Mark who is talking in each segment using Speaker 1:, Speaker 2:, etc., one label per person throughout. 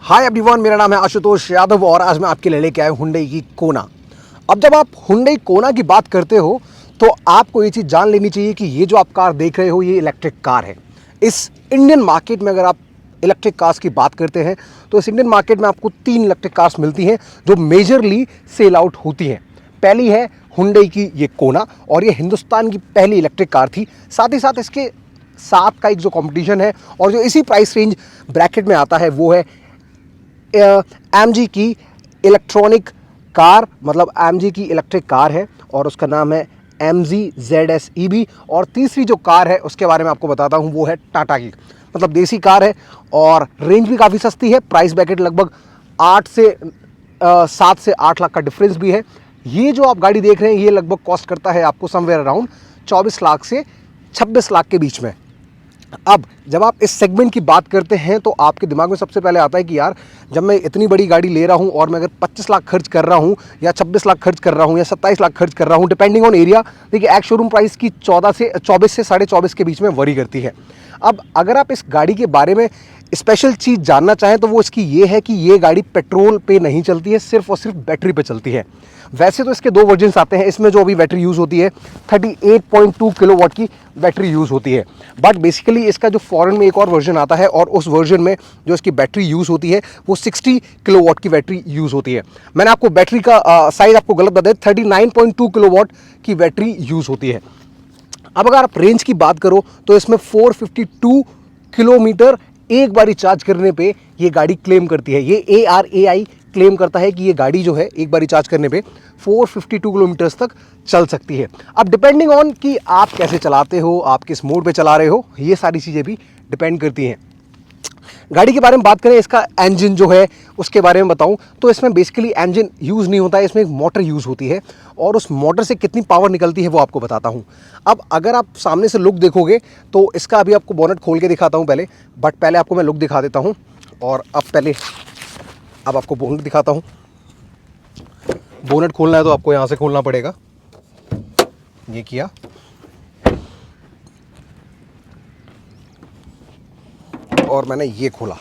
Speaker 1: Hi everyone, मेरा नाम है आशुतोष यादव और आज मैं आपके लिए लेके आया हूं हुंडई की कोना। अब जब आप हुंडई कोना की बात करते हो तो आपको ये चीज़ जान लेनी चाहिए कि ये जो आप कार देख रहे हो ये इलेक्ट्रिक कार है। इस इंडियन मार्केट में अगर आप इलेक्ट्रिक कार्स की बात करते हैं तो इस इंडियन मार्केट में आपको 3 इलेक्ट्रिक कार्स मिलती हैं जो मेजरली सेल आउट होती हैं। पहली है हुंडई की ये कोना और ये हिंदुस्तान की पहली इलेक्ट्रिक कार थी। साथ ही साथ इसके साथ का एक जो कंपटीशन है और जो इसी प्राइस रेंज ब्रैकेट में आता है वो है AMG की इलेक्ट्रॉनिक कार, मतलब AMG की इलेक्ट्रिक कार है और उसका नाम है MG ZS EV। और तीसरी जो कार है उसके बारे में आपको बताता हूँ वो है टाटा की, मतलब देसी कार है और रेंज भी काफ़ी सस्ती है। प्राइस ब्रैकेट लगभग 7 से 8 लाख का डिफरेंस भी है। ये जो आप गाड़ी देख रहे हैं ये लगभग कॉस्ट करता है आपको समवेयर अराउंड 24 लाख से 26 लाख के बीच में। अब जब आप इस सेगमेंट की बात करते हैं तो आपके दिमाग में सबसे पहले आता है कि यार जब मैं इतनी बड़ी गाड़ी ले रहा हूं और मैं अगर 25 लाख खर्च कर रहा हूं या 26 लाख खर्च कर रहा हूं या 27 लाख खर्च कर रहा हूं, डिपेंडिंग ऑन एरिया, देखिए एक्स शोरूम प्राइस की 24 से 24.5 के बीच में वरी करती है। अब अगर आप इस गाड़ी के बारे में स्पेशल चीज़ जानना चाहें तो वो इसकी ये है कि ये गाड़ी पेट्रोल पे नहीं चलती है, सिर्फ और सिर्फ बैटरी पे चलती है। वैसे तो इसके 2 वर्जन्स आते हैं, इसमें जो अभी बैटरी यूज़ होती है 38.2 किलोवाट की बैटरी यूज़ होती है। बट बेसिकली इसका जो फॉरेन में एक और वर्जन आता है और उस वर्जन में जो इसकी बैटरी यूज़ होती है वो 60 किलोवाट की बैटरी यूज़ होती है। मैंने आपको बैटरी का साइज आपको गलत बता दिया, 39.2 किलोवाट की बैटरी यूज़ होती है। अब अगर आप रेंज की बात करो तो इसमें 452 किलोमीटर एक बारी चार्ज करने पे ये गाड़ी क्लेम करती है। ये ARAI क्लेम करता है कि ये गाड़ी जो है एक बारी चार्ज करने पे 452 किलोमीटर्स तक चल सकती है। अब डिपेंडिंग ऑन कि आप कैसे चलाते हो, आप किस मोड पे चला रहे हो, ये सारी चीज़ें भी डिपेंड करती हैं। गाड़ी के बारे में बात करें, इसका इंजन जो है उसके बारे में बताऊं तो इसमें बेसिकली इंजन यूज़ नहीं होता है, इसमें एक मोटर यूज़ होती है और उस मोटर से कितनी पावर निकलती है वो आपको बताता हूं। अब अगर आप सामने से लुक देखोगे तो इसका अभी आपको बोनट खोल के दिखाता हूं बट पहले आपको मैं लुक दिखा देता हूं। और अब आपको बोनट दिखाता हूं। बोनट खोलना है तो आपको यहाँ से खोलना पड़ेगा, ये किया और मैंने ये खोला।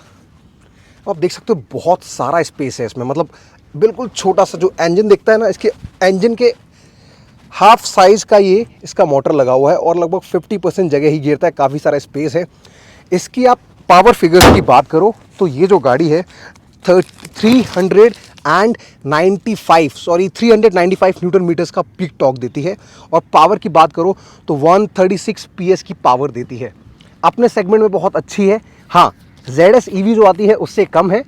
Speaker 1: आप देख सकते हो बहुत सारा स्पेस है इसमें, मतलब बिल्कुल छोटा सा जो इंजन दिखता है ना, इसके इंजन के हाफ साइज का ये इसका मोटर लगा हुआ है और लगभग 50% जगह ही घेरता है, काफ़ी सारा स्पेस है। इसकी आप पावर फिगर्स की बात करो तो ये जो गाड़ी है 395 न्यूटन मीटर्स का पीक टॉर्क देती है और पावर की बात करो तो 136 PS की पावर देती है। अपने सेगमेंट में बहुत अच्छी है। हाँ, ZS EV जो आती है उससे कम है,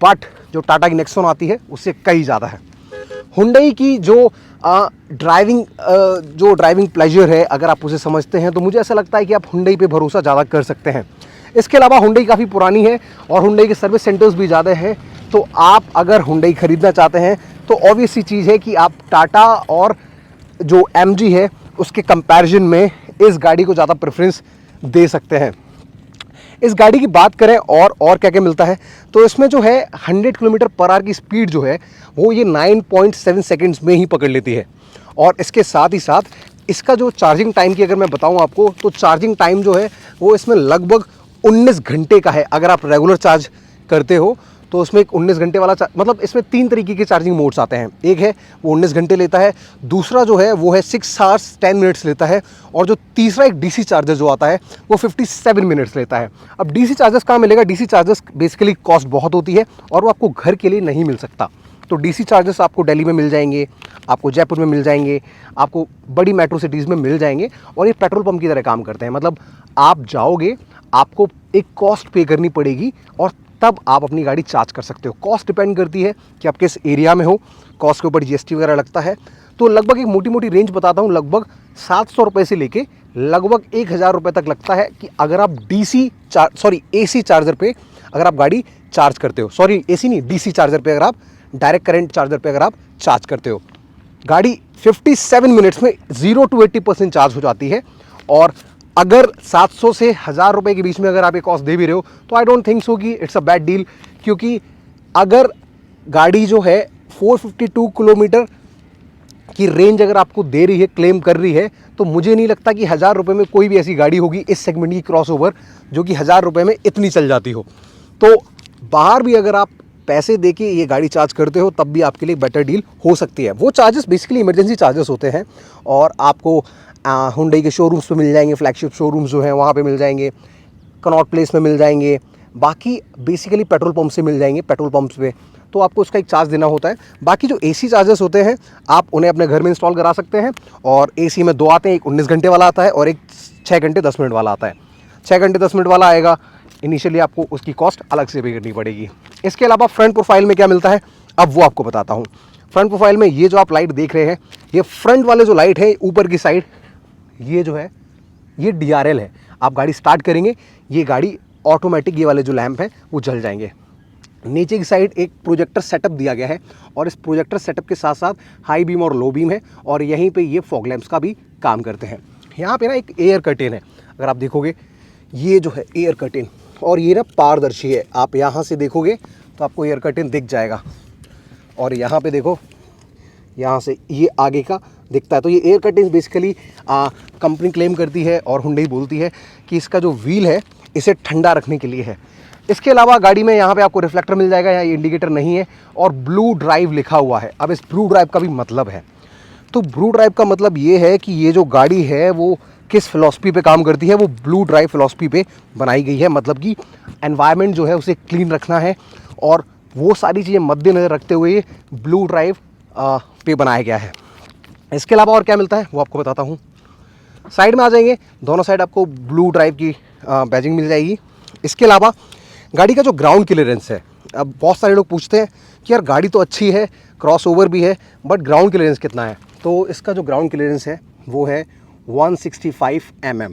Speaker 1: बट जो टाटा की नेक्सॉन आती है उससे कई ज़्यादा है। हुंडई की जो ड्राइविंग प्लेजर है, अगर आप उसे समझते हैं तो मुझे ऐसा लगता है कि आप हुंडई पे भरोसा ज़्यादा कर सकते हैं। इसके अलावा हुंडई काफ़ी पुरानी है और हुंडई के सर्विस सेंटर्स भी ज़्यादा हैं, तो आप अगर हुंडई खरीदना चाहते हैं तो ऑब्वियस सी चीज़ है कि आप टाटा और जो MG है उसके कंपैरिजन में इस गाड़ी को ज़्यादा प्रेफरेंस दे सकते हैं। इस गाड़ी की बात करें और क्या क्या मिलता है तो इसमें जो है 100 किलोमीटर पर आवर की स्पीड जो है वो ये 9.7 सेकंड्स में ही पकड़ लेती है। और इसके साथ ही साथ इसका जो चार्जिंग टाइम की अगर मैं बताऊं आपको तो चार्जिंग टाइम जो है वो इसमें लगभग 19 घंटे का है। अगर आप रेगुलर चार्ज करते हो तो उसमें एक 19 घंटे वाला मतलब इसमें 3 तरीके के चार्जिंग मोड्स आते हैं। एक है वो 19 घंटे लेता है, दूसरा जो है वो है 6 आवर्स 10 मिनट्स लेता है और जो तीसरा एक DC चार्जर जो आता है वो 57 मिनट्स लेता है। अब DC चार्जर्स कहाँ मिलेगा? DC चार्जर्स बेसिकली कॉस्ट बहुत होती है और वो आपको घर के लिए नहीं मिल सकता। तो DC चार्जर्स आपको दिल्ली में मिल जाएंगे, आपको जयपुर में मिल जाएंगे, आपको बड़ी मेट्रो सिटीज़ में मिल जाएंगे और ये पेट्रोल पंप की तरह काम करते हैं। मतलब आप जाओगे, आपको एक कॉस्ट पे करनी पड़ेगी और तब आप अपनी गाड़ी चार्ज कर सकते हो। कॉस्ट डिपेंड करती है कि आप किस एरिया में हो, कॉस्ट के ऊपर GST वगैरह लगता है। तो लगभग एक मोटी मोटी रेंज बताता हूँ, लगभग 700 रुपये से लेके लगभग 1000 रुपये तक लगता है कि अगर आप AC चार्जर पे अगर आप गाड़ी चार्ज करते हो, AC नहीं, DC चार्जर पे अगर आप डायरेक्ट करंट चार्जर पे अगर आप चार्ज करते हो। गाड़ी 57 मिनट्स में 0 to 80% चार्ज हो जाती है। और अगर 700 से 1000 रुपये के बीच में अगर आप ये कॉस्ट दे भी रहे हो तो आई डोंट थिंक सो कि इट्स अ बैड डील, क्योंकि अगर गाड़ी जो है 452 किलोमीटर की रेंज अगर आपको दे रही है, क्लेम कर रही है, तो मुझे नहीं लगता कि 1000 रुपये में कोई भी ऐसी गाड़ी होगी इस सेगमेंट की क्रॉसओवर जो कि 1000 रुपये में इतनी चल जाती हो। तो बाहर भी अगर आप पैसे दे के ये गाड़ी चार्ज करते हो तब भी आपके लिए बेटर डील हो सकती है। वो चार्जेस बेसिकली इमरजेंसी चार्जेस होते हैं और आपको हुंडई के शोरूम्स पे मिल जाएंगे, फ्लैगशिप शोरूम्स जो हैं वहाँ पे मिल जाएंगे, कनॉट प्लेस में मिल जाएंगे, बाकी बेसिकली पेट्रोल पंप से मिल जाएंगे, पेट्रोल पंप्स पे तो आपको उसका एक चार्ज देना होता है। बाकी जो एसी चार्जेस होते हैं आप उन्हें अपने घर में इंस्टॉल करा सकते हैं और एसी में 2 आते हैं, एक 19 घंटे वाला आता है और एक 6 घंटे 10 मिनट वाला आता है। 6 घंटे 10 मिनट वाला आएगा, इनिशियली आपको उसकी कॉस्ट अलग से पे करनी पड़ेगी। इसके अलावा फ्रंट प्रोफाइल में क्या मिलता है अब वो आपको बताता हूँ। फ्रंट प्रोफाइल में ये जो आप लाइट देख रहे हैं, ये फ्रंट वाले जो लाइट है ऊपर की साइड, ये जो है ये DRL है। आप गाड़ी स्टार्ट करेंगे, ये गाड़ी ऑटोमेटिक ये वाले जो लैंप हैं वो जल जाएंगे। नीचे की साइड एक प्रोजेक्टर सेटअप दिया गया है और इस प्रोजेक्टर सेटअप के साथ साथ हाई बीम और लो बीम है और यहीं पे ये फॉग लैंप्स का भी काम करते हैं। यहाँ पे ना एक एयर कर्टेन है, अगर आप देखोगे ये जो है एयर कर्टेन और ये ना पारदर्शी है। आप यहाँ से देखोगे तो आपको एयर कर्टेन दिख जाएगा और यहाँ पे देखो, यहाँ से ये आगे का दिखता है। तो ये air curtain basically company claim करती है और हुंडई बोलती है कि इसका जो व्हील है इसे ठंडा रखने के लिए है। इसके अलावा गाड़ी में यहाँ पे आपको रिफ्लेक्टर मिल जाएगा, यहाँ इंडिकेटर नहीं है और ब्लू ड्राइव लिखा हुआ है। अब इस ब्लू ड्राइव का भी मतलब है, तो ब्लू ड्राइव का मतलब ये है कि ये जो गाड़ी है वो किस फिलॉसफी पे काम करती है, वो ब्लू ड्राइव फिलॉसफी पे बनाई गई है। मतलब कि एनवायरनमेंट जो है उसे क्लीन रखना है और वो सारी चीज़ें मद्देनज़र रखते हुए ब्लू ड्राइव पे बनाया गया है। इसके अलावा और क्या मिलता है वो आपको बताता हूँ। साइड में आ जाएंगे, दोनों साइड आपको ब्लू ड्राइव की बैजिंग मिल जाएगी। इसके अलावा गाड़ी का जो ग्राउंड क्लियरेंस है, अब बहुत सारे लोग पूछते हैं कि यार गाड़ी तो अच्छी है, क्रॉस ओवर भी है, बट ग्राउंड क्लियरेंस कितना है? तो इसका जो ग्राउंड क्लियरेंस है वो है 165 mm।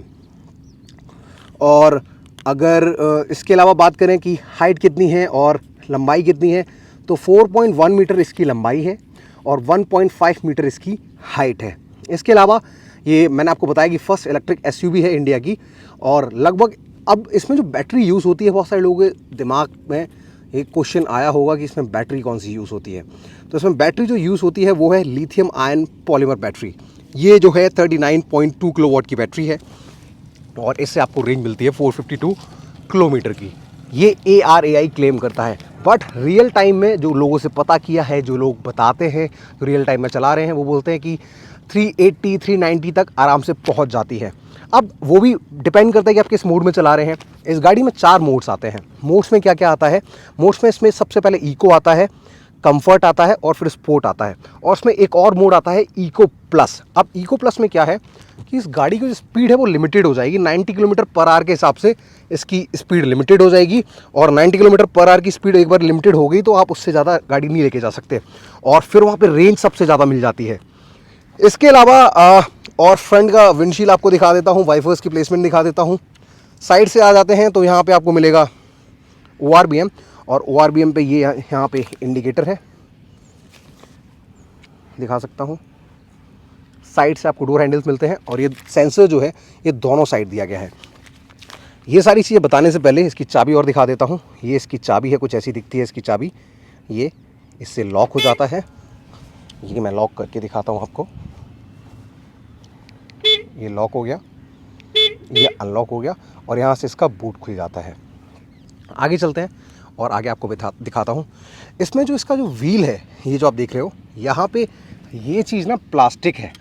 Speaker 1: और अगर इसके अलावा बात करें कि हाइट कितनी है और लंबाई कितनी है, तो 4.1 मीटर इसकी लंबाई है और 1.5 मीटर इसकी हाइट है। इसके अलावा ये मैंने आपको बताया कि फर्स्ट इलेक्ट्रिक SUV है इंडिया की और लगभग अब इसमें जो बैटरी यूज़ होती है, बहुत सारे लोगों के दिमाग में एक क्वेश्चन आया होगा कि इसमें बैटरी कौन सी यूज़ होती है। तो इसमें बैटरी जो यूज़ होती है वो है लिथियम आयन पॉलीमर बैटरी। ये जो है 39.2 किलोवाट की बैटरी है और इससे आपको रेंज मिलती है 452 किलोमीटर की। ये ARAI क्लेम करता है, बट रियल टाइम में जो लोगों से पता किया है, जो लोग बताते हैं, जो रियल टाइम में चला रहे हैं, वो बोलते हैं कि 380 390 तक आराम से पहुंच जाती है। अब वो भी डिपेंड करता है कि आप किस मोड में चला रहे हैं। इस गाड़ी में 4 मोड्स आते हैं। मोड्स में क्या क्या आता है? मोड्स में इसमें सबसे पहले इको आता है, कंफर्ट आता है और फिर स्पोर्ट आता है और उसमें एक और मोड आता है इको प्लस। अब इको प्लस में क्या है कि इस गाड़ी की जो स्पीड है वो लिमिटेड हो जाएगी। 90 किलोमीटर पर आवर के हिसाब से इसकी स्पीड लिमिटेड हो जाएगी और 90 किलोमीटर पर आवर की स्पीड एक बार लिमिटेड हो गई तो आप उससे ज़्यादा गाड़ी नहीं लेके जा सकते और फिर वहाँ पर रेंज सबसे ज़्यादा मिल जाती है। इसके अलावा और फ्रंट का विंडशील्ड आपको दिखा देता हूँ, वाइफर्स की प्लेसमेंट दिखा देता हूँ। साइड से आ जाते हैं तो यहाँ पे आपको मिलेगा ORBM और ORBM पे ये यहाँ पे इंडिकेटर है, दिखा सकता हूँ। साइड से आपको डोर हैंडल्स मिलते हैं और ये सेंसर जो है ये दोनों साइड दिया गया है। ये सारी चीज़ें बताने से पहले इसकी चाबी और दिखा देता हूँ। ये इसकी चाबी है, कुछ ऐसी दिखती है इसकी चाबी। ये इससे लॉक हो जाता है, ये मैं लॉक करके दिखाता हूँ आपको। ये लॉक हो गया, ये अनलॉक हो गया और यहाँ से इसका बूट खुल जाता है। आगे चलते हैं और आगे आपको दिखाता हूँ। इसमें जो इसका जो व्हील है, ये जो आप देख रहे हो, यहाँ पे ये चीज़ ना प्लास्टिक है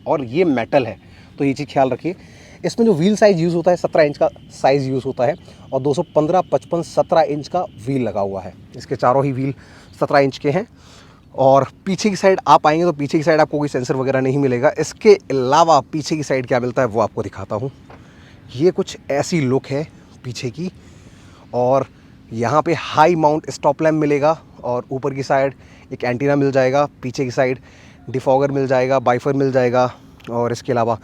Speaker 1: और ये मेटल है, तो ये चीज़ ख्याल रखिए। इसमें जो व्हील साइज़ यूज़ होता है 17 इंच का साइज़ यूज़ होता है और 215, 55, 17 इंच का व्हील लगा हुआ है। इसके चारों ही व्हील 17 इंच के हैं और पीछे की साइड आप आएंगे तो पीछे की साइड आपको कोई सेंसर वगैरह नहीं मिलेगा। इसके अलावा पीछे की साइड क्या मिलता है वो आपको दिखाता हूँ। ये कुछ ऐसी लुक है पीछे की और यहाँ पे हाई माउंट स्टॉप लैम्प मिलेगा और ऊपर की साइड एक एंटीना मिल जाएगा, पीछे की साइड डिफॉगर मिल जाएगा, बाइफर मिल जाएगा और इसके अलावा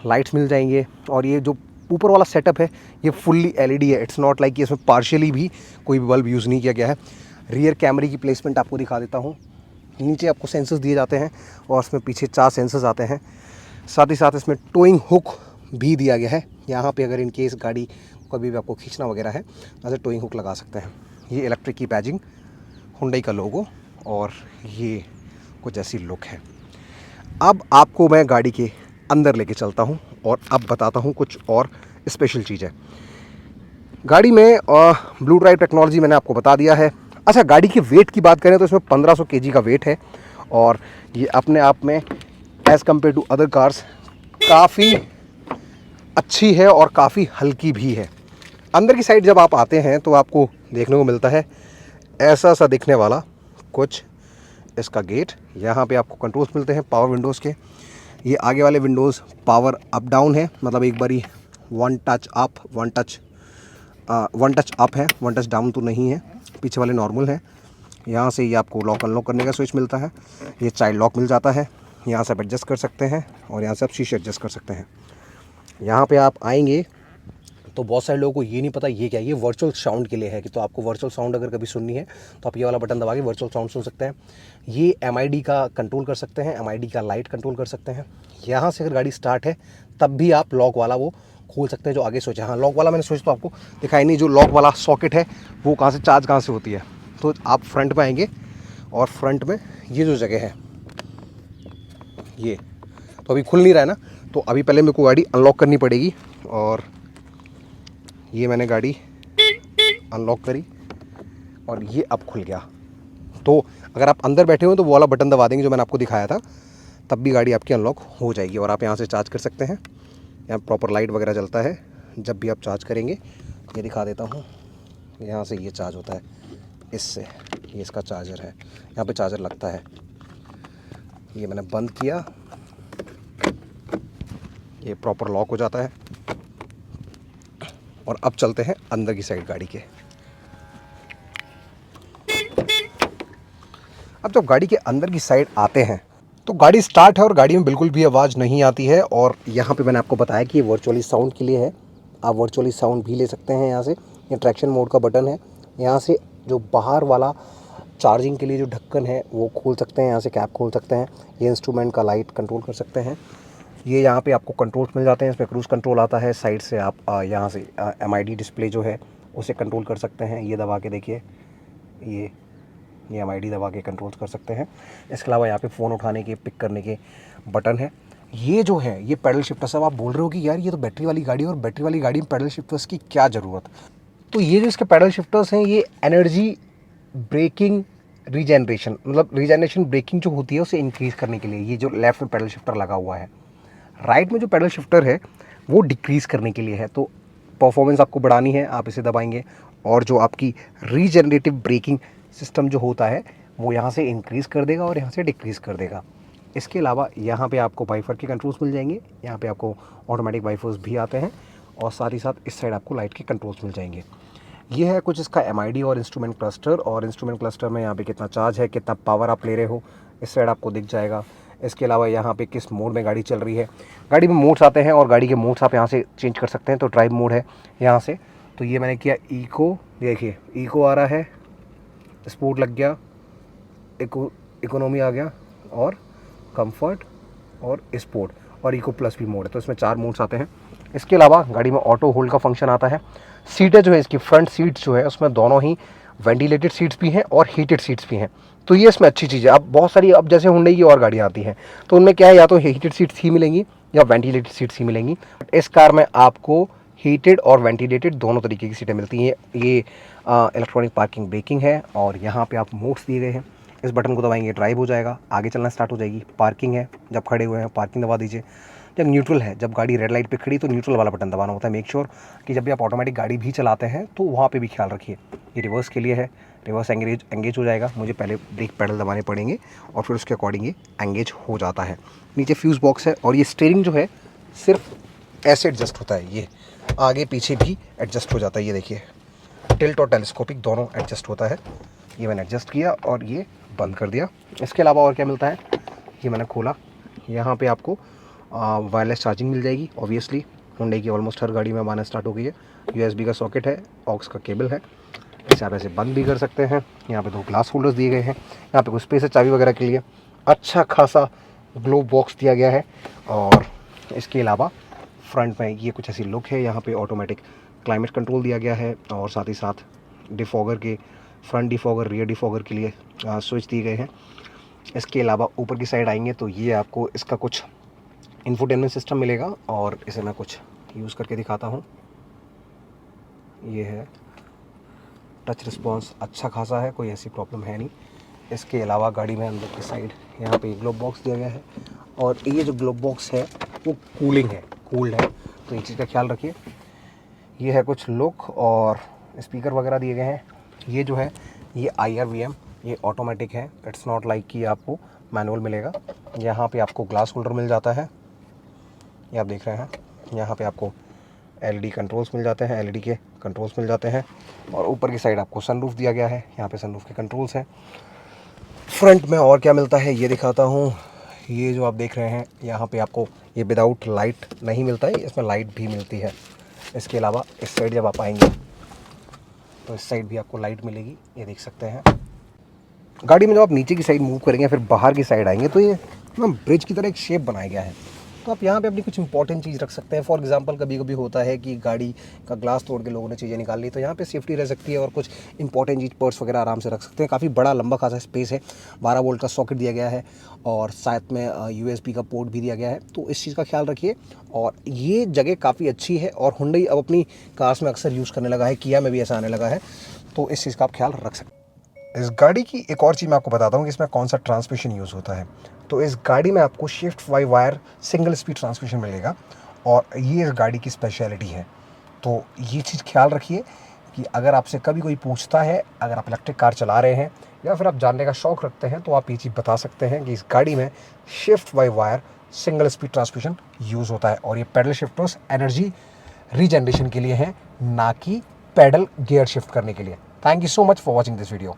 Speaker 1: लाइट्स मिल जाएंगे। और ये जो ऊपर वाला सेटअप है ये फुल्ली LED है, इट्स नॉट लाइक कि इसमें पार्शियली भी कोई बल्ब यूज़ नहीं किया गया है। रियर कैमरे की प्लेसमेंट आपको दिखा देता हूँ। नीचे आपको सेंसर्स दिए जाते हैं और उसमें पीछे 4 सेंसर्स आते हैं। साथ ही साथ इसमें टोइंग हुक भी दिया गया है। यहाँ पे अगर इन केस गाड़ी कभी भी आपको खींचना वगैरह है तो टोइंग हुक लगा सकते हैं। ये इलेक्ट्रिक की बैजिंग, हुंडई का लोगो और ये कुछ ऐसी लुक है। अब आपको मैं गाड़ी के अंदर लेके चलता हूँ और अब बताता हूँ कुछ और स्पेशल चीज़ है गाड़ी में। ब्लू ड्राइव टेक्नोलॉजी मैंने आपको बता दिया है। अच्छा, गाड़ी के वेट की बात करें तो इसमें 1500 केजी का वेट है और ये अपने आप में as compare to other cars काफ़ी अच्छी है और काफ़ी हल्की भी है। अंदर की साइड जब आप आते हैं तो आपको देखने को मिलता है ऐसा सा दिखने वाला कुछ इसका गेट। यहाँ पे आपको कंट्रोल्स मिलते हैं पावर विंडोज़ के। ये आगे वाले विंडोज़ पावर अप डाउन है, मतलब एक बारी वन टच अप है, वन टच डाउन तो नहीं है। पीछे वाले नॉर्मल है। यहाँ से ये आपको लॉक अनलॉक करने का स्विच मिलता है। ये चाइल्ड लॉक मिल जाता है, यहाँ से आप एडजस्ट कर सकते हैं और यहाँ से आप शीशे एडजस्ट कर सकते हैं। यहाँ पे आप आएंगे तो बहुत सारे लोगों को ये नहीं पता ये क्या है। ये वर्चुअल साउंड के लिए है कि तो आपको वर्चुअल साउंड अगर कभी सुननी है तो आप ये वाला बटन दबा के वर्चुअल साउंड सुन सकते हैं। ये MID का कंट्रोल कर सकते हैं, MID का लाइट कंट्रोल कर सकते हैं। यहाँ से अगर गाड़ी स्टार्ट है तब भी आप लॉक वाला वो खोल सकते हैं जो आगे स्विच है। हाँ, लॉक वाला मैंने स्विच तो आपको दिखाई नहीं, जो लॉक वाला सॉकेट है वो कहाँ से चार्ज कहाँ से होती है। तो आप फ्रंट में आएंगे और फ्रंट में ये जो जगह है ये तो अभी खुल नहीं रहा है ना, तो अभी पहले मेरे को गाड़ी अनलॉक करनी पड़ेगी और ये मैंने गाड़ी अनलॉक करी और ये अब खुल गया। तो अगर आप अंदर बैठे हो तो वो वाला बटन दबा देंगे जो मैंने आपको दिखाया था, तब भी गाड़ी आपकी अनलॉक हो जाएगी और आप यहाँ से चार्ज कर सकते हैं। यहाँ प्रॉपर लाइट वगैरह जलता है जब भी आप चार्ज करेंगे। ये दिखा देता हूँ, यहाँ से ये चार्ज होता है इससे, ये इसका चार्जर है, यहाँ पे चार्जर लगता है। ये मैंने बंद किया, ये प्रॉपर लॉक हो जाता है और अब चलते हैं अंदर की साइड गाड़ी के। अब जब गाड़ी के अंदर की साइड आते हैं तो गाड़ी स्टार्ट है और गाड़ी में बिल्कुल भी आवाज़ नहीं आती है। और यहाँ पे मैंने आपको बताया कि ये वर्चुअली साउंड के लिए है, आप वर्चुअली साउंड भी ले सकते हैं यहाँ से। ये ट्रैक्शन मोड का बटन है, यहाँ से जो बाहर वाला चार्जिंग के लिए जो ढक्कन है वो खोल सकते हैं, यहाँ से कैप खोल सकते हैं। ये इंस्ट्रूमेंट का लाइट कंट्रोल कर सकते हैं। ये यहाँ पे आपको कंट्रोल्स मिल जाते हैं, इसमें क्रूज़ कंट्रोल आता है। साइड से आप यहाँ से MID डिस्प्ले जो है उसे कंट्रोल कर सकते हैं। ये दबा के देखिए, ये MID दबा के कंट्रोल कर सकते हैं। इसके अलावा यहाँ पे फ़ोन उठाने के, पिक करने के बटन है। ये जो है ये पैडल शिफ्टर। सब आप बोल रहे हो कि यार ये तो बैटरी वाली गाड़ी है और बैटरी वाली गाड़ी में पैडल शिफ्टर्स की क्या ज़रूरत। तो ये जो इसके पैडल शिफ्टर्स हैं ये एनर्जी ब्रेकिंग रीजनरेशन, मतलब रीजनरेशन ब्रेकिंग जो होती है उसे इंक्रीज़ करने के लिए ये जो लेफ़्ट में पैडल शिफ्टर लगा हुआ है। राइट में जो पैडल शिफ्टर है वो डिक्रीज़ करने के लिए है। तो परफॉर्मेंस आपको बढ़ानी है, आप इसे दबाएंगे और जो आपकी रीजनरेटिव ब्रेकिंग सिस्टम जो होता है वो यहाँ से इंक्रीज़ कर देगा और यहाँ से डिक्रीज़ कर देगा। इसके अलावा यहाँ पे आपको वाइफर के कंट्रोल्स मिल जाएंगे, यहाँ पे आपको ऑटोमेटिक वाइफर्स भी आते हैं और साथ ही साथ इस साइड आपको लाइट के कंट्रोल्स मिल जाएंगे। ये है कुछ इसका MID और इंस्ट्रूमेंट क्लस्टर। और इंस्ट्रूमेंट क्लस्टर में यहाँ पे कितना चार्ज है, कितना पावर आप ले रहे हो, इस साइड आपको दिख जाएगा। इसके अलावा यहाँ पे किस मोड में गाड़ी चल रही है, गाड़ी में मोड्स आते हैं और गाड़ी के मोड्स आप यहाँ से चेंज कर सकते हैं। तो ड्राइव मोड है यहाँ से, तो ये मैंने किया इको, देखिए इको आ रहा है, स्पोर्ट लग गया, इकोनॉमी आ गया और कंफर्ट और स्पोर्ट और इको प्लस भी मोड है। तो इसमें 4 मोड्स आते हैं। इसके अलावा गाड़ी में ऑटो होल्ड का फंक्शन आता है। सीटें जो है इसकी फ्रंट सीट्स जो है उसमें दोनों ही वेंटिलेटेड सीट्स भी हैं और हीटेड सीट्स भी हैं। तो ये इसमें अच्छी चीज़ है। अब बहुत सारी, अब जैसे हुंडई की और गाड़ियाँ आती हैं तो उनमें क्या है, या तो हीटेड सीट्स ही मिलेंगी या वेंटिलेटेड सीट्स ही मिलेंगी। इस कार में आपको हीटेड और वेंटिलेटेड दोनों तरीके की सीटें मिलती हैं। ये इलेक्ट्रॉनिक पार्किंग ब्रेकिंग है और यहाँ पे आप मोड्स दिए गए हैं। इस बटन को दबाएंगे ड्राइव हो जाएगा, आगे चलना स्टार्ट हो जाएगी। पार्किंग है, जब खड़े हुए हैं पार्किंग दबा दीजिए। जब न्यूट्रल है, जब गाड़ी रेड लाइट पे खड़ी तो न्यूट्रल वाला बटन दबाना होता है। मेक श्योर कि जब भी आप ऑटोमेटिक गाड़ी भी चलाते हैं तो वहाँ पे भी ख्याल रखिए। ये रिवर्स के लिए है, रिवर्स एंगेज हो जाएगा। मुझे पहले ब्रेक पैडल दबाने पड़ेंगे और फिर उसके अकॉर्डिंग ये एंगेज हो जाता है। नीचे फ्यूज़ बॉक्स है और ये स्टीयरिंग जो है सिर्फ ऐसे एडजस्ट होता है, ये आगे पीछे भी एडजस्ट हो जाता है। ये देखिए टिल्ट और टेलीस्कोपिक दोनों एडजस्ट होता है। ये मैंने एडजस्ट किया और ये बंद कर दिया। इसके अलावा और क्या मिलता है, ये मैंने खोला, यहाँ पे आपको वायरलेस चार्जिंग मिल जाएगी। ऑब्वियसली हुंडई की ऑलमोस्ट हर गाड़ी में आना स्टार्ट हो गई है। USB का सॉकेट है, ऑक्स का केबल है, इसे आप ऐसे बंद भी कर सकते हैं। यहाँ पे 2 ग्लास होल्डर्स दिए गए हैं, यहाँ पे कुछ स्पेस है चाबी वगैरह के लिए। अच्छा खासा ग्लो बॉक्स दिया गया है। और इसके अलावा फ्रंट में ये कुछ ऐसी लुक है, यहाँ पे ऑटोमेटिक क्लाइमेट कंट्रोल दिया गया है और साथ ही साथ डिफॉगर के, फ्रंट डिफॉगर, रियर डिफॉगर के लिए स्विच दिए गए हैं। इसके अलावा ऊपर की साइड आएंगे तो ये आपको इसका कुछ इंफोटेनमेंट सिस्टम मिलेगा और इसे मैं कुछ यूज़ करके दिखाता हूँ। ये है, टच रिस्पॉन्स अच्छा खासा है, कोई ऐसी प्रॉब्लम है नहीं। इसके अलावा गाड़ी में अंदर की साइड यहाँ पे ग्लोब बॉक्स दिया गया है, और ये जो ग्लोब बॉक्स है वो कूल्ड है, तो ये चीज़ का ख्याल रखिए। ये है कुछ लुक, और स्पीकर वगैरह दिए गए हैं। ये जो है ये IRVM, ये ऑटोमेटिक है, इट्स नॉट लाइक कि आपको मैनुअल मिलेगा। यहाँ पे आपको ग्लास होल्डर मिल जाता है, ये आप देख रहे हैं। यहाँ पे आपको LED कंट्रोल्स मिल जाते हैं, LED के कंट्रोल्स मिल जाते हैं, और ऊपर की साइड आपको सनरूफ दिया गया है, यहाँ पे सनरूफ के कंट्रोल्स हैं। फ्रंट में और क्या मिलता है ये दिखाता हूँ। ये जो आप देख रहे हैं यहाँ पे आपको ये विदाउट लाइट नहीं मिलता है, इसमें लाइट भी मिलती है। इसके अलावा इस साइड जब आप आएंगे तो इस साइड भी आपको लाइट मिलेगी, ये देख सकते हैं। गाड़ी में जब आप नीचे की साइड मूव करेंगे फिर बाहर की साइड आएंगे तो ये ना ब्रिज की तरह एक शेप बनाया गया है, तो आप यहाँ पे अपनी कुछ इंपॉर्टेंट चीज़ रख सकते हैं। फॉर एग्जांपल कभी कभी होता है कि गाड़ी का ग्लास तोड़ के लोगों ने चीज़ें निकाल ली, तो यहाँ पे सेफ्टी रह सकती है, और कुछ इंपॉर्टेंट चीज़ पर्स वगैरह आराम से रख सकते हैं। काफ़ी बड़ा लंबा खासा स्पेस है, 12 वोल्ट का सॉकेट दिया गया है, और साथ में USB का पोर्ट भी दिया गया है, तो इस चीज़ का ख्याल रखिए। और ये जगह काफ़ी अच्छी है, और हुंडई अब अपनी कार्स में अक्सर यूज़ करने लगा है, किया में भी ऐसा आने लगा है, तो इस चीज़ का आप ख्याल रख सकते हैं। इस गाड़ी की एक और चीज़ मैं आपको बताता हूँ कि इसमें कौन सा ट्रांसमिशन यूज़ होता है। तो इस गाड़ी में आपको shift by wire single speed transmission मिलेगा, और ये इस गाड़ी की स्पेशलिटी है। तो ये चीज़ ख्याल रखिए कि अगर आपसे कभी कोई पूछता है, अगर आप इलेक्ट्रिक कार चला रहे हैं या फिर आप जानने का शौक़ रखते हैं, तो आप ये चीज़ बता सकते हैं कि इस गाड़ी में shift by wire single speed transmission use होता है, और ये पैडल शिफ्टर्स एनर्जी रीजनरेशन के लिए हैं, ना कि पैडल गियर शिफ्ट करने के लिए। Thank you so much for watching this video.